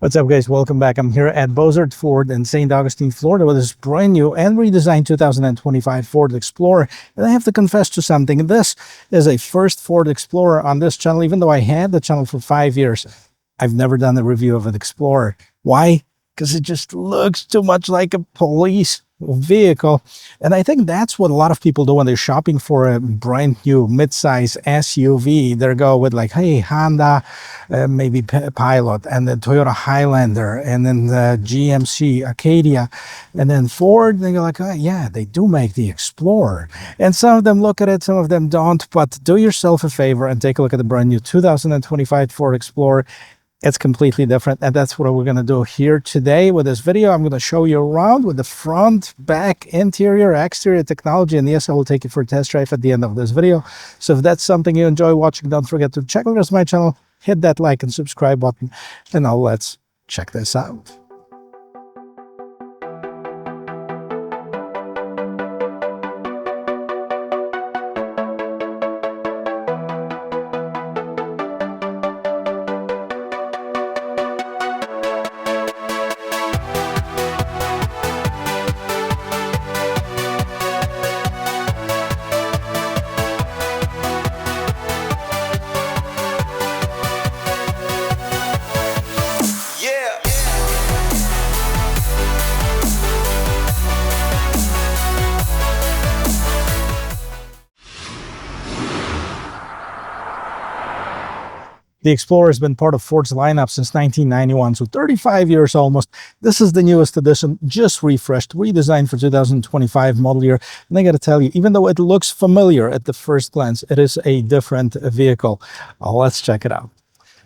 What's up, guys? Welcome back. I'm here at Bozard Ford in St. Augustine, Florida with this brand new and redesigned 2025 Ford Explorer. And I have to confess to something. This is a first Ford Explorer on this channel, even though I had the channel for 5 years. I've never done a review of an Explorer. Why? Because it just looks too much like a police vehicle. And I think that's what a lot of people do when they're shopping for a brand new midsize SUV. They go with like, hey, Honda, maybe Pilot, and then Toyota Highlander, and then the GMC Acadia, and then Ford. They go like, oh yeah, they do make the Explorer. And some of them look at it, some of them don't. But do yourself a favor and take a look at the brand new 2025 Ford Explorer. It's completely different, and that's what we're going to do here today with this video. I'm going to show you around with the front, back, interior, exterior technology, and yes, I will take you for a test drive at the end of this video. So if that's something you enjoy watching, don't forget to check out the rest of my channel, hit that like and subscribe button, and now let's check this out. The Explorer has been part of Ford's lineup since 1991, so 35 years almost. This is the newest edition, just refreshed, redesigned for 2025 model year. And I got to tell you, even though it looks familiar at the first glance, it is a different vehicle. Let's check it out.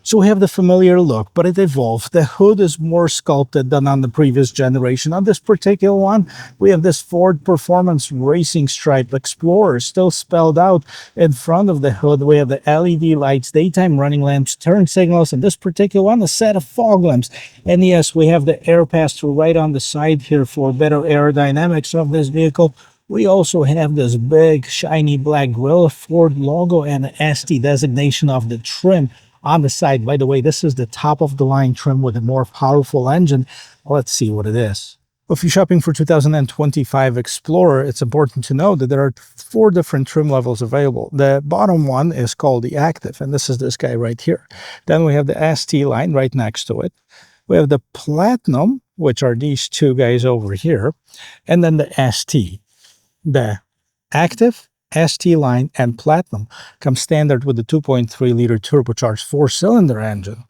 So we have the familiar look, but it evolved. The hood is more sculpted than on the previous generation. On this particular one, we have this Ford Performance Racing Stripe Explorer still spelled out in front of the hood. We have the LED lights, daytime running lamps, turn signals, and this particular one, a set of fog lamps. And yes, we have the air pass-through right on the side here for better aerodynamics of this vehicle. We also have this big, shiny black grille, Ford logo, and ST designation of the trim on the side. By the way, this is the top of the line trim with a more powerful engine. Let's see what it is. If you're shopping for 2025 Explorer, it's important to know that there are 4 different trim levels available. The bottom one is called the Active, and this is this guy right here. Then we have the ST line right next to it. We have the Platinum, which are these 2 guys over here, and then the ST. The Active, ST line, and Platinum come standard with the 2.3-liter turbocharged 4-cylinder engine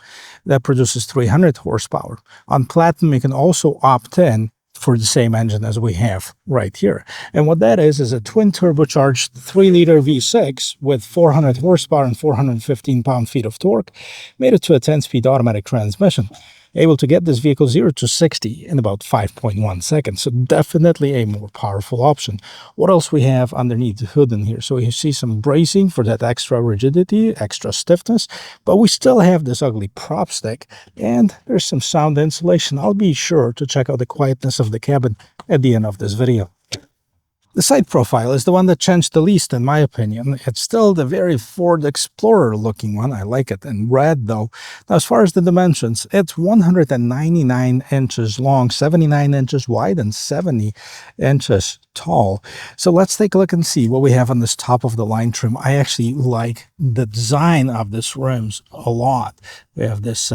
that produces 300 horsepower. On Platinum, you can also opt in for the same engine as we have right here. And what that is a twin turbocharged 3-liter V6 with 400 horsepower and 415 pound-feet of torque, made it to a 10-speed automatic transmission, able to get this vehicle 0 to 60 in about 5.1 seconds. So definitely a more powerful option. What else we have underneath the hood in here? So you see some bracing for that extra rigidity, extra stiffness, but we still have this ugly prop stick, and there's some sound insulation. I'll be sure to check out the quietness of the cabin at the end of this video. The side profile is the one that changed the least, in my opinion. It's still the very Ford Explorer looking one. I like it in red, though. Now, as far as the dimensions, it's 199 inches long, 79 inches wide, and 70 inches tall. So let's take a look and see what we have on this top of the line trim. I actually like the design of this rims a lot. We have this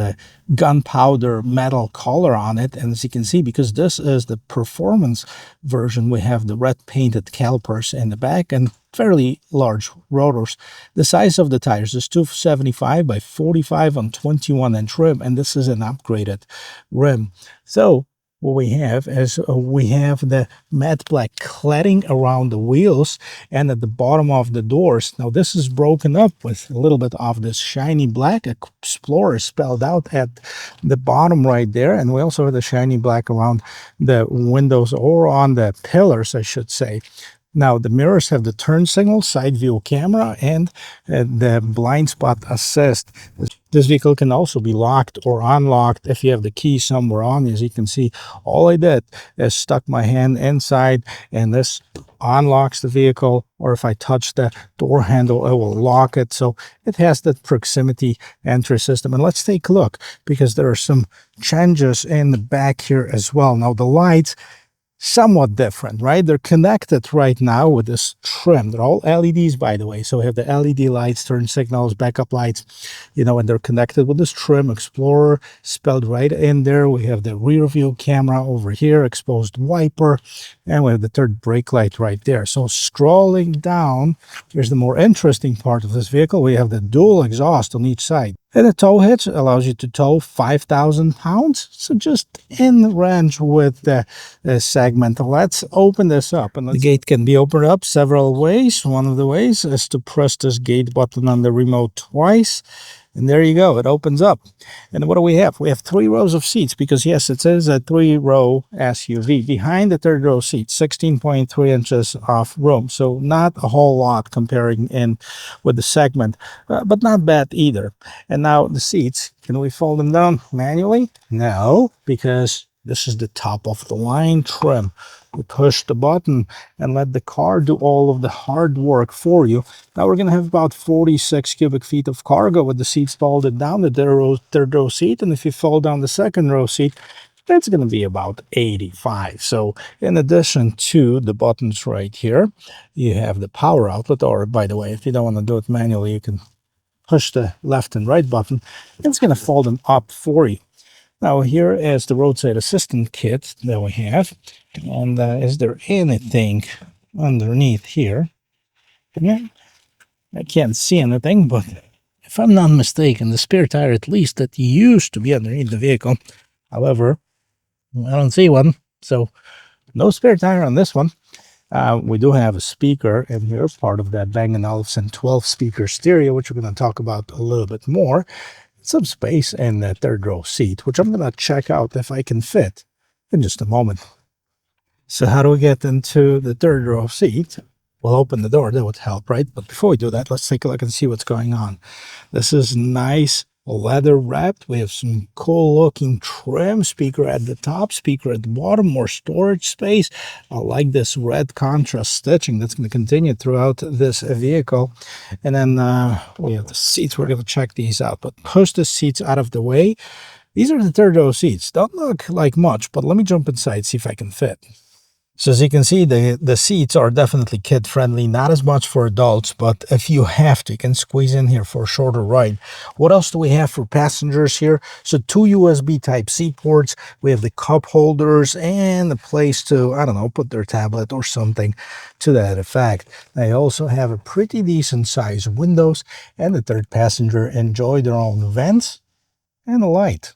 gunpowder metal color on it, and as you can see, because this is the performance version, we have the red painted calipers in the back and fairly large rotors. The size of the tires is 275 by 45 on 21-inch rim, and this is an upgraded rim. So what we have is we have the matte black cladding around the wheels and at the bottom of the doors. Now this is broken up with a little bit of this shiny black Explorer spelled out at the bottom right there, and we also have the shiny black around the windows, or on the pillars I should say. Now, the mirrors have the turn signal, side view camera, and the blind spot assist. This vehicle can also be locked or unlocked if you have the key somewhere on. As you can see, all I did is stuck my hand inside, and this unlocks the vehicle, or if I touch the door handle, it will lock it. So it has that proximity entry system. And let's take a look, because there are some changes in the back here as well. Now, the lights, somewhat different, right? They're connected right now with this trim. They're all LEDs, by the way. So we have the LED lights, turn signals, backup lights, and they're connected with this trim. Explorer spelled right in there. We have the rear view camera over here, exposed wiper, and we have the third brake light right there. So scrolling down, here's the more interesting part of this vehicle. We have the dual exhaust on each side. And the tow hitch allows you to tow 5,000 pounds. So just in range with the segment. Let's open this up. And the gate can be opened up several ways. One of the ways is to press this gate button on the remote twice. And there you go, it opens up. And what do we have? We have 3 rows of seats, because yes, it is a 3-row SUV. Behind the third row seat, 16.3 inches of room. So not a whole lot comparing in with the segment, but not bad either. And now the seats, can we fold them down manually? No, because this is the top of the line trim. We push the button and let the car do all of the hard work for you. Now we're going to have about 46 cubic feet of cargo with the seats folded down, the third row seat. And if you fold down the second row seat, that's going to be about 85. So in addition to the buttons right here, you have the power outlet, or by the way, if you don't want to do it manually, you can push the left and right button. It's going to fold them up for you. Now here is the Roadside Assistance Kit that we have. And is there anything underneath here? Yeah, I can't see anything, but if I'm not mistaken, the spare tire, at least, that used to be underneath the vehicle. However, I don't see one, so no spare tire on this one. We do have a speaker in here, part of that Bang & Olufsen 12-speaker stereo, which we're going to talk about a little bit more. Some space in the third row seat, which I'm going to check out if I can fit in just a moment. So how do we get into the third row seat? We'll open the door, that would help, right? But before we do that, let's take a look and see what's going on. This is nice leather wrapped. We have some cool looking trim, speaker at the top, speaker at the bottom, more storage space. I like this red contrast stitching that's going to continue throughout this vehicle. And then we have the seats. We're going to check these out, but push the seats out of the way. These are the third row seats. Don't look like much, but let me jump inside, see if I can fit. So as you can see, the seats are definitely kid-friendly, not as much for adults, but if you have to, you can squeeze in here for a shorter ride. What else do we have for passengers here? So 2 USB Type-C ports, we have the cup holders, and a place to, I don't know, put their tablet or something to that effect. They also have a pretty decent size windows, and the third passenger enjoy their own vents and a light.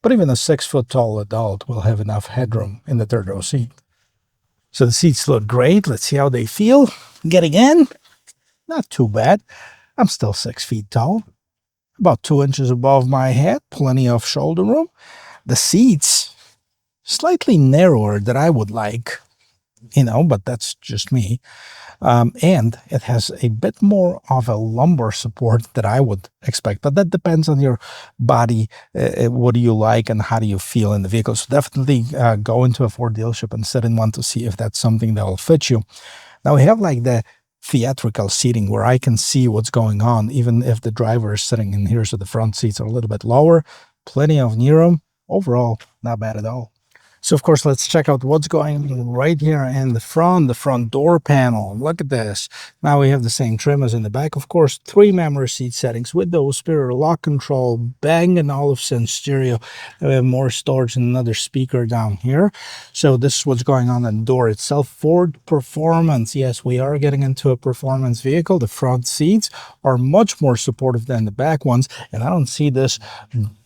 But even a 6-foot-tall adult will have enough headroom in the third row seat. So the seats look great. Let's see how they feel. Getting in, not too bad. I'm still 6 feet tall, about 2 inches above my head, plenty of shoulder room. The seats, slightly narrower than I would like, but that's just me. And it has a bit more of a lumbar support that I would expect, but that depends on your body. What do you like and how do you feel in the vehicle? So definitely go into a Ford dealership and sit in one to see if that's something that will fit you. Now we have like the theatrical seating where I can see what's going on, even if the driver is sitting in here. So the front seats are a little bit lower, plenty of knee room. Overall, not bad at all. So, of course, let's check out what's going on right here in the front door panel. Look at this. Now we have the same trim as in the back. Of course, 3 memory seat settings, window, speaker, lock control, Bang & Olufsen stereo. We have more storage and another speaker down here. So this is what's going on in the door itself. Ford Performance. Yes, we are getting into a performance vehicle. The front seats are much more supportive than the back ones. And I don't see this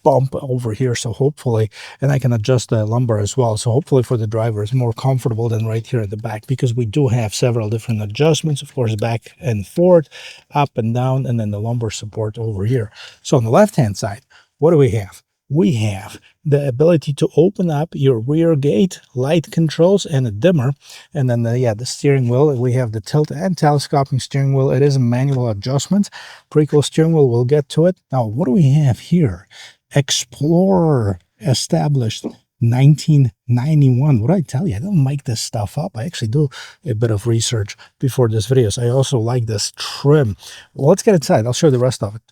bump over here, so hopefully, and I can adjust the lumbar as well, so hopefully for the driver it's more comfortable than right here at the back, because we do have several different adjustments, of course, back and forth, up and down, and then the lumbar support over here. So on the left hand side, what do we have? we have the ability to open up your rear gate, light controls, and a dimmer. And then the steering wheel, we have the tilt and telescoping steering wheel. It is a manual adjustment. Pretty cool steering wheel. We'll get to it. Now, what do we have here? Explorer, established 1991. What did I tell you? I don't make this stuff up. I actually do a bit of research before this video. So I also like this trim. Well, let's get inside. I'll show you the rest of it.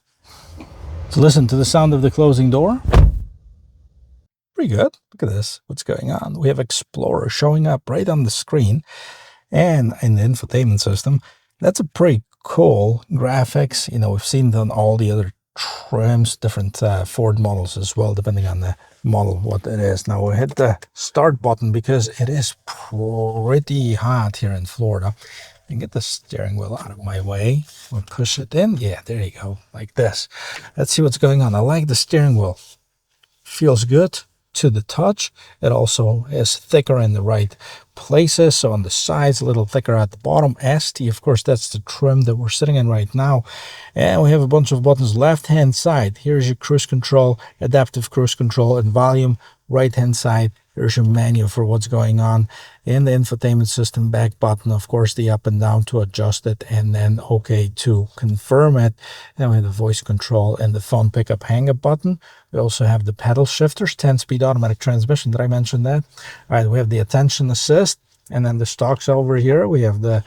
So listen to the sound of the closing door. Pretty good. Look at this. What's going on? We have Explorer showing up right on the screen and in the infotainment system. That's a pretty cool graphics. You know, we've seen it on all the other trims, different Ford models as well, depending on the model, what it is. Now we'll hit the start button because it is pretty hot here in Florida. And get the steering wheel out of my way. We'll push it in. Yeah, there you go, like this. Let's see what's going on. I like the steering wheel. Feels good to the touch. It also is thicker in the right places. So on the sides, a little thicker at the bottom. ST, of course, that's the trim that we're sitting in right now. And we have a bunch of buttons. Left-hand side, here's your cruise control, adaptive cruise control, and volume. Right-hand side, there's your menu for what's going on. In the infotainment system, back button, of course, the up and down to adjust it, and then OK to confirm it. Then we have the voice control and the phone pickup hang-up button. We also have the pedal shifters, 10-speed automatic transmission. Did I mention that? All right, we have the attention assist, and then the stalks over here. We have the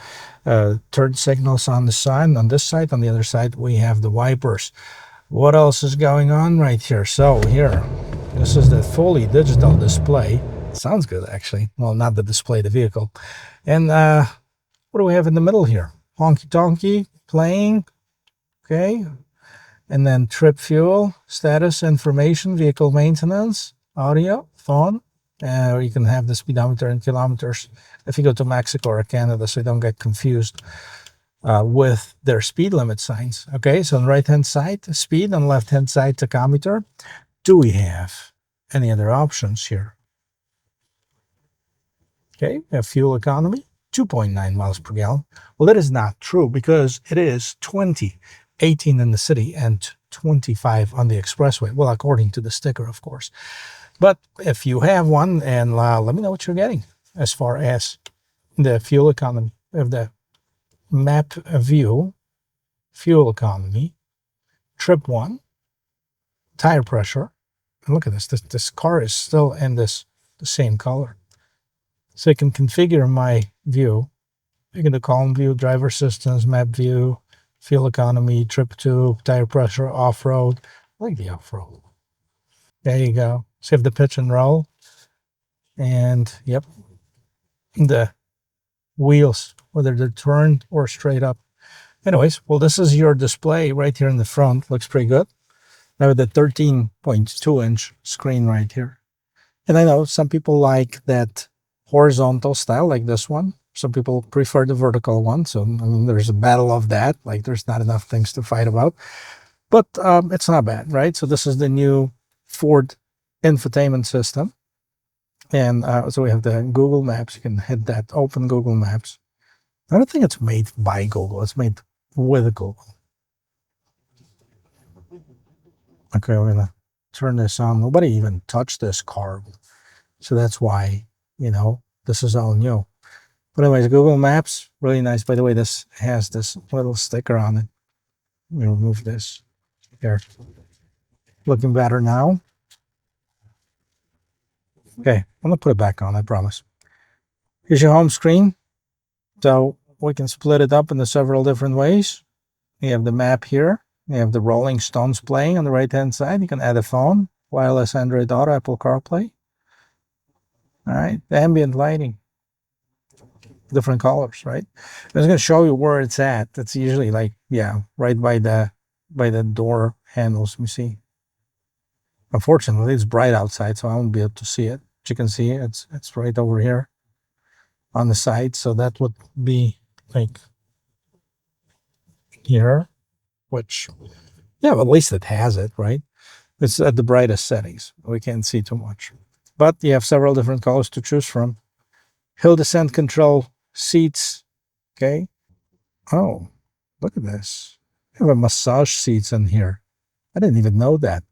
turn signals on the side. On this side, on the other side, we have the wipers. What else is going on right here? So here, this is the fully digital display. Sounds good, actually. Well, not the display, the vehicle. And what do we have in the middle here? Honky tonky, playing. Okay. And then trip fuel, status, information, vehicle maintenance, audio, phone. Or you can have the speedometer in kilometers if you go to Mexico or Canada, so you don't get confused with their speed limit signs. Okay, so on the right-hand side, speed. On the left-hand side, tachometer. Do we have any other options here? Okay, we have fuel economy, 2.9 miles per gallon. Well, that is not true because it is 20, 18 in the city and 25 on the expressway. Well, according to the sticker, of course. But if you have one, and let me know what you're getting as far as the fuel economy. We have the map view, fuel economy, trip 1, tire pressure. And look at this. This car is still in the same color. So I can configure my view. You can do column view, driver assistance, map view, fuel economy, trip 2, tire pressure, off-road. I like the off-road. There you go. So you have the pitch and roll. And yep, the wheels, whether they're turned or straight up. Anyways, well, this is your display right here in the front. Looks pretty good. Now the 13.2-inch screen right here. And I know some people like that horizontal style like this one. Some people prefer the vertical one. So, I mean, there's a battle of that. Like, there's not enough things to fight about. But it's not bad, right? So this is the new Ford infotainment system. And so we have the Google Maps. You can hit that, open Google Maps. I don't think it's made by Google. It's made with Google. Okay, we're going to turn this on. Nobody even touched this car. So that's why, you know, this is all new. But anyways, Google Maps, really nice. By the way, this has this little sticker on it. Let me remove this. There. Looking better now. Okay, I'm going to put it back on, I promise. Here's your home screen. So we can split it up into several different ways. We have the map here. We have the Rolling Stones playing on the right-hand side. You can add a phone, wireless Android Auto, Apple CarPlay. All right, the ambient lighting. Different colors, right? I'm just going to show you where it's at. It's usually like, yeah, right by the door handles. Let me see. Unfortunately, it's bright outside, so I won't be able to see it. But you can see it's right over here on the side. So that would be like here, which, yeah, well, at least it has it, right? It's at the brightest settings. We can't see too much. But you have several different colors to choose from. Hill descent control, seats. Okay. Oh, look at this. You have a massage seats in here. I didn't even know that.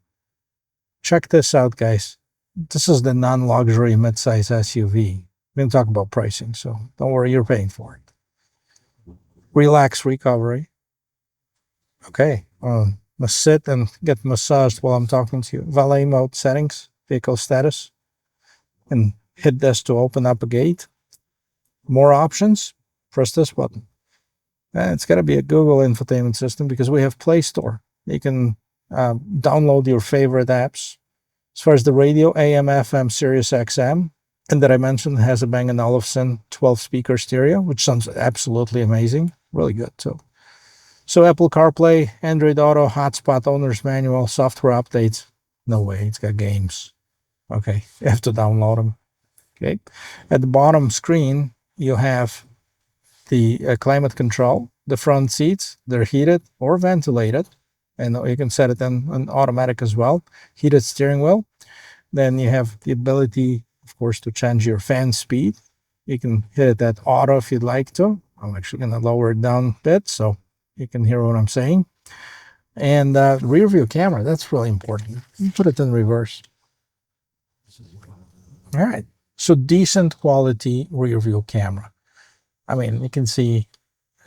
Check this out, guys. This is the non-luxury midsize SUV. We didn't talk about pricing, so don't worry, you're paying for it. Relax recovery. Okay. Let's sit and get massaged while I'm talking to you. Valet mode settings, vehicle status, and hit this to open up a gate. More options. Press this button. And it's got to be a Google infotainment system because we have Play Store. You can download your favorite apps. As far as the radio, AM, FM, Sirius XM, and that I mentioned has a Bang & Olufsen 12-speaker stereo, which sounds absolutely amazing. Really good, too. So Apple CarPlay, Android Auto, hotspot, owner's manual, software updates. No way, it's got games. Okay, you have to download them. Okay. At the bottom screen, you have the climate control. The front seats, they're heated or ventilated. And you can set it in automatic as well. Heated steering wheel. Then you have the ability, of course, to change your fan speed. You can hit it at auto if you'd like to. I'm actually going to lower it down a bit so you can hear what I'm saying. And rear view camera, that's really important. You put it in reverse. All right. So decent quality rear view camera. I mean, you can see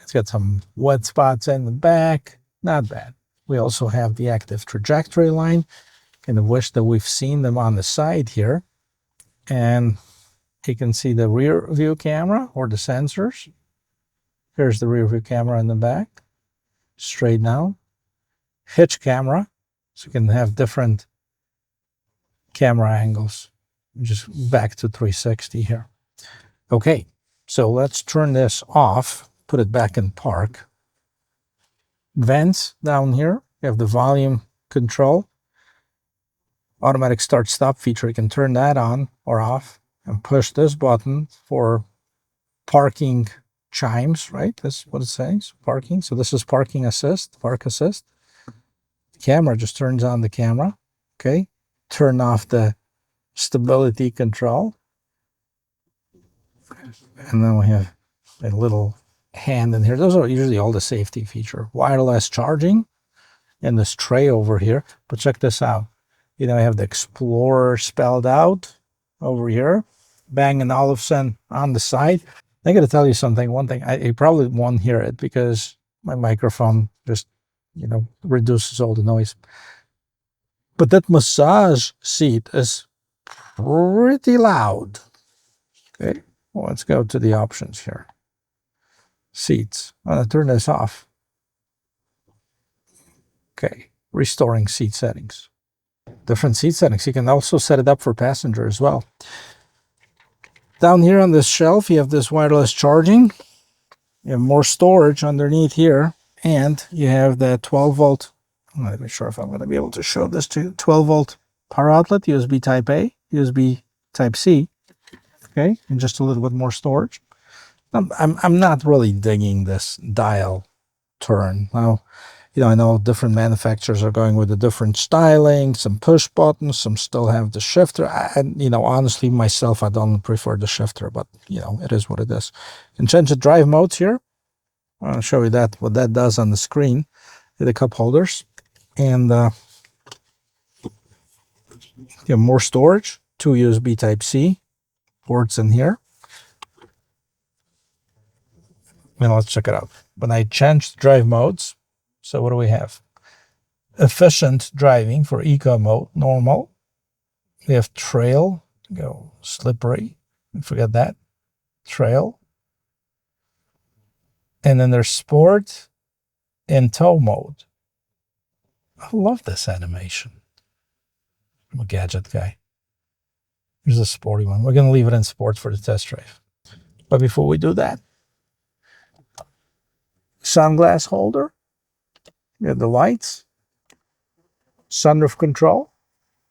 it's got some wet spots in the back. Not bad. We also have the active trajectory line. Kind of wish that we've seen them on the side here. And you can see the rear view camera or the sensors. Here's the rear view camera in the back. Straight down. Hitch camera. So you can have different camera angles. Just back to 360 here. Okay, so let's turn this off. Put it back in park. Vents down here. You have the volume control. Automatic start stop feature. You can turn that on or off and push this button for parking chimes, right? That's what it says, parking. So this is parking assist, park assist. The camera just turns on the camera. Okay. Turn off the stability control. And then we have a little hand in here. Those are usually all the safety feature. Wireless charging and this tray over here. But check this out. You know, I have the Explorer spelled out over here. Bang & Olufsen on the side. I got to tell you something. One thing, I probably won't hear it because my microphone just, you know, reduces all the noise. But that massage seat is pretty loud. Okay, well, let's go to the options here. Seats. I'm going to turn this off. Okay, restoring seat settings. Different seat settings. You can also set it up for passenger as well. Down here on this shelf, you have this wireless charging. You have more storage underneath here. And you have the 12 volt. I'm not even sure if I'm going to be able to show this to you. 12 volt power outlet, USB type A, USB type C. Okay, and just a little bit more storage. I'm not really digging this dial turn. Now, you know, I know different manufacturers are going with a different styling, some push buttons, some still have the shifter. You know, honestly, myself, I don't prefer the shifter, but, you know, it is what it is. And change the drive modes here. I'll show you that, what that does on the screen. The cup holders. And you have more storage, 2 USB Type-C ports in here. And let's check it out. When I change drive modes, so what do we have? Efficient driving for eco mode, normal. We have trail, go slippery, forget that, trail. And then there's sport and tow mode. I love this animation. I'm a gadget guy. Here's a sporty one. We're going to leave it in sport for the test drive. But before we do that, sunglass holder. You have the lights, sunroof control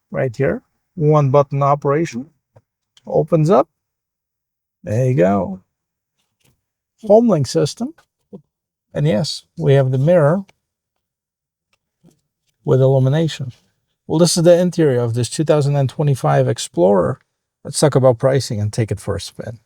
right here, 1 button operation, opens up, there you go, home link system, and yes, we have the mirror with illumination. Well, this is the interior of this 2025 Explorer. Let's talk about pricing and take it for a spin.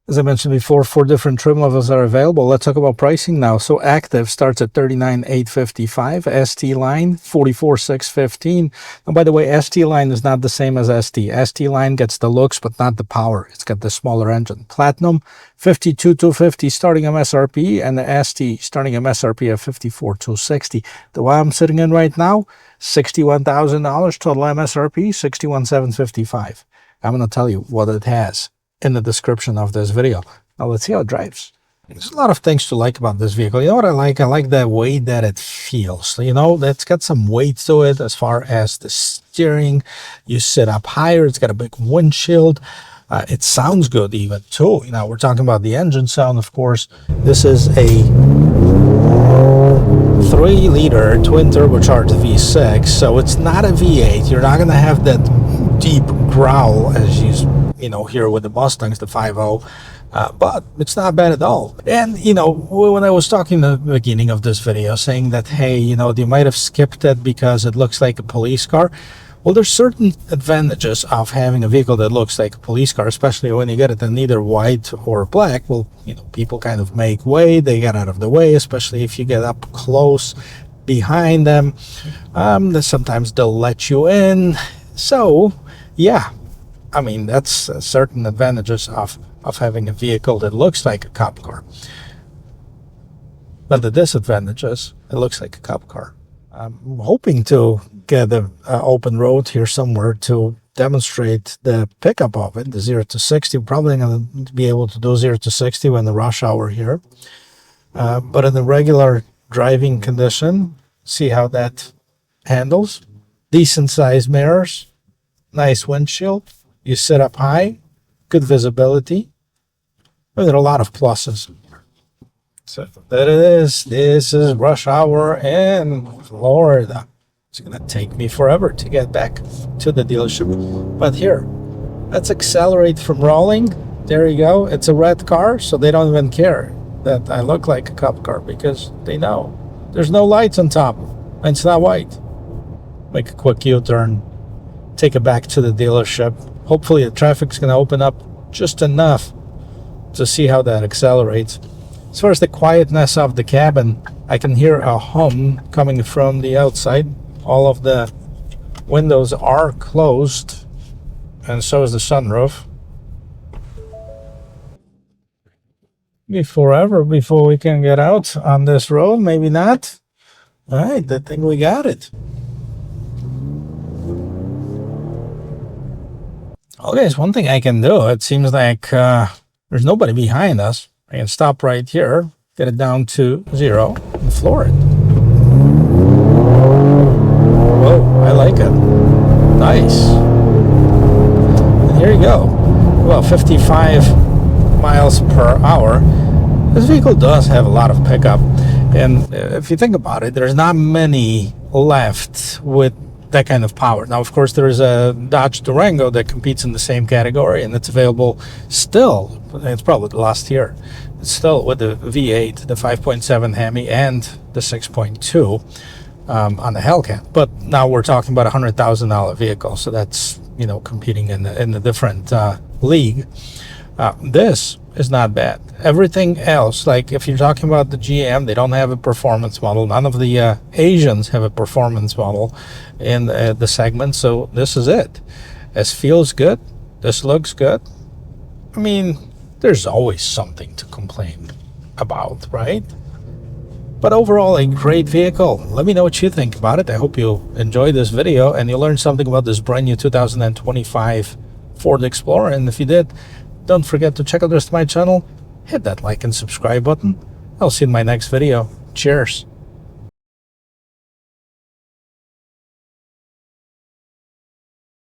As I mentioned before, 4 different trim levels are available. Let's talk about pricing now. So Active starts at $39,855, ST line $44,615. And by the way, ST line is not the same as ST. ST line gets the looks but not the power. It's got the smaller engine. Platinum $52,250 starting MSRP, and the ST starting MSRP at $54,260. The one I'm sitting in right now, $61,000 total MSRP, $61,755. I'm going to tell you what it has in the description of this video. Now let's see how it drives. There's a lot of things to like about this vehicle. You know what I like? I like the way that it feels. You know, that's got some weight to it as far as the steering. You sit up higher. It's got a big windshield. It sounds good even too. You know, we're talking about the engine sound, of course. This is a 3-liter twin turbocharged V6, so it's not a V8. You're not going to have that deep growl as you know here with the Mustangs, the 5.0, but it's not bad at all. And you know, when I was talking at the beginning of this video saying that, hey, you know, you might have skipped it because it looks like a police car. Well, there's certain advantages of having a vehicle that looks like a police car, especially when you get it in either white or black. Well, you know, people kind of make way, they get out of the way, especially if you get up close behind them. Sometimes they'll let you in. So yeah, I mean, that's certain advantages of having a vehicle that looks like a cop car. But the disadvantages, it looks like a cop car. I'm hoping to get an open road here somewhere to demonstrate the pickup of it, the 0 to 60. We're probably going to be able to do 0 to 60 when the rush hour here. But in the regular driving condition, see how that handles. Decent sized mirrors, nice windshield. You sit up high, good visibility. There are a lot of pluses. So there it is. This is rush hour in Florida. It's going to take me forever to get back to the dealership. But here, let's accelerate from rolling. There you go. It's a red car, so they don't even care that I look like a cop car because they know there's no lights on top and it's not white. Make a quick U-turn, take it back to the dealership. Hopefully the traffic's going to open up just enough to see how that accelerates. As far as the quietness of the cabin, I can hear a hum coming from the outside. All of the windows are closed, and so is the sunroof. Before we can get out on this road, maybe not. All right, I think we got it. Okay, it's one thing I can do. It seems like there's nobody behind us. I can stop right here, get it down to 0, and floor it. Whoa, I like it. Nice. And here you go. Well, 55 miles per hour. This vehicle does have a lot of pickup. And if you think about it, there's not many left with that kind of power. Now, of course, there is a Dodge Durango that competes in the same category, and it's available still. It's probably the last year. It's still with the V8, the 5.7 Hemi, and the 6.2 on the Hellcat. But now we're talking about $100,000 vehicle, so that's, you know, competing in a different league. This is not bad. Everything else, like if you're talking about the GM, they don't have a performance model. None of the Asians have a performance model in the segment, so this is it. This feels good. This looks good. I mean, there's always something to complain about, right? But overall, a great vehicle. Let me know what you think about it. I hope you enjoyed this video and you learned something about this brand new 2025 Ford Explorer. And if you did, don't forget to check out the rest of my channel. Hit that like and subscribe button. I'll see you in my next video. Cheers.